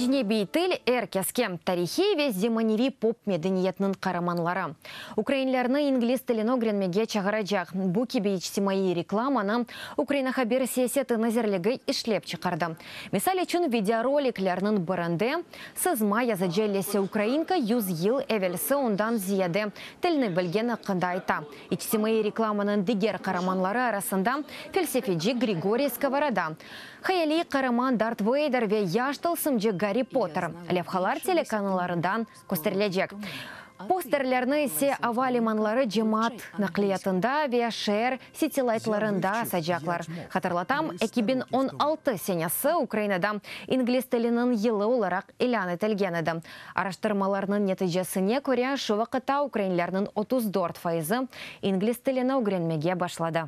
Әжнеби тіл әркеске тарихи вез деманеви поп медениетнің қараманлары. Украинларны инглиз тілін огренмеге чағырajak. Бұ кебейчсімайы рекламаны Украина хабер сесеті назерлігі ішлеп чықарды. Мисал үшін видеороликлерінің бірінде сызма язаджелесі украинка 100 ел әвелсі ондан зияде тілні білгені қындайта. Ичсімайы рекламының дигер қараманлары арасында фельсефеджи Григорий Сковорода. Хаяли қараман Дарт Вейдер ве яштыл сымжы Гарри Поттер. Левхалар телеканаларындан көстерләжек. Постерлерні ise авалиманлары жемат нақлиятында ве шер сетилайтларында саджаклар. Хатырлатам, 2016 сенесі Украинада инглиз тілінің елі оларақ илан етілген еді. Араштырмаларының нәтижесіне көре шы вақытта украинлерінің 34% инглиз тіліні öğrenmеге башлады.